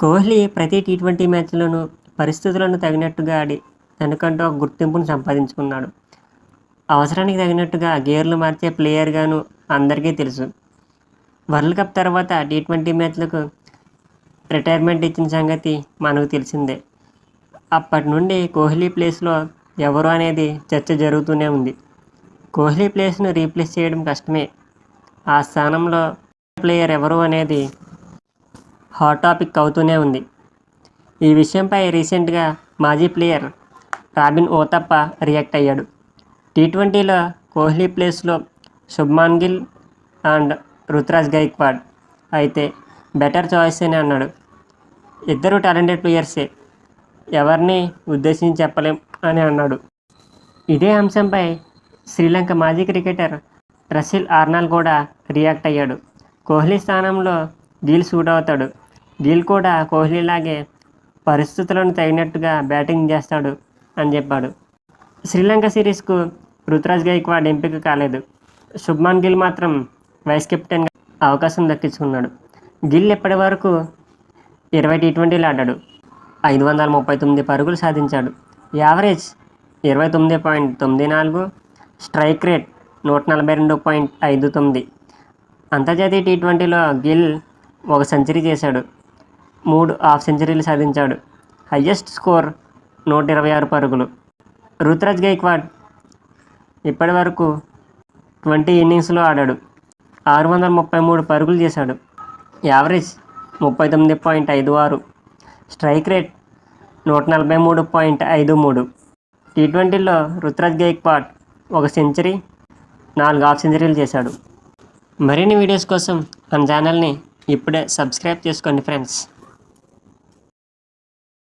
కోహ్లీ ప్రతి టీ20 మ్యాచ్లోనూ పరిస్థితులను తగినట్టుగా ఆడి తనకంటూ ఒక గుర్తింపును సంపాదించుకున్నాడు. అవసరానికి తగినట్టుగా గేర్లు మార్చే ప్లేయర్గాను అందరికీ తెలుసు. వరల్డ్ కప్ తర్వాత టీ20 మ్యాచ్లకు రిటైర్మెంట్ ఇచ్చిన సంగతి మనకు తెలిసిందే. అప్పటి నుండి కోహ్లీ ప్లేస్లో ఎవరు అనేది చర్చ జరుగుతూనే ఉంది. కోహ్లీ ప్లేస్ను రీప్లేస్ చేయడం కష్టమే. ఆ స్థానంలో ప్లేయర్ ఎవరు అనేది హాట్ టాపిక్ అవుతూనే ఉంది. ఈ విషయంపై రీసెంట్గా మాజీ ప్లేయర్ రాబిన్ ఉతప్ప రియాక్ట్ అయ్యాడు. టీ20లో కోహ్లీ ప్లేస్లో శుభ్మాన్ గిల్ అండ్ రుతురాజ్ గైక్వాడ్ అయితే బెటర్ చాయిస్ అని అన్నాడు. ఇద్దరు టాలెంటెడ్ ప్లేయర్సే, ఎవరిని ఉద్దేశించి చెప్పలేం అని అన్నాడు. ఇదే అంశంపై శ్రీలంక మాజీ క్రికెటర్ రసెల్ ఆర్నాల్ కూడా రియాక్ట్ అయ్యాడు. కోహ్లీ స్థానంలో గిల్ సూట్ అవుతాడు. గిల్ కూడా కోహ్లీలాగే పరిస్థితులను తగినట్టుగా బ్యాటింగ్ చేస్తాడు అని చెప్పాడు. శ్రీలంక సిరీస్కు రుతురాజ్ గైక్వాడ్ ఎంపిక కాలేదు. శుభ్మాన్ గిల్ మాత్రం వైస్ కెప్టెన్గా అవకాశం దక్కించుకున్నాడు. గిల్ ఇప్పటి వరకు 20 టీ20లు ఆడాడు. 539 పరుగులు సాధించాడు. Average 29.94, strike rate 142.59. అంతర్జాతీయ టీ20లో గిల్ ఒక సెంచరీ చేశాడు. 3 హాఫ్ సెంచరీలు సాధించాడు. హయ్యెస్ట్ స్కోర్ 126 పరుగులు. రుతురాజ్ గైక్వాడ్ ఇప్పటి వరకు 20 ఇన్నింగ్స్లో ఆడాడు. 633 పరుగులు చేశాడు. Average 39.56, strike rate 143.53. టీ20లో రుతురాజ్ గైక్వాడ్ ఒక సెంచరీ, 4 హాఫ్ సెంచరీలు చేశాడు. మరిన్ని వీడియోస్ కోసం మన ఛానల్ని ఇప్పుడే సబ్స్క్రైబ్ చేసుకోండి ఫ్రెండ్స్.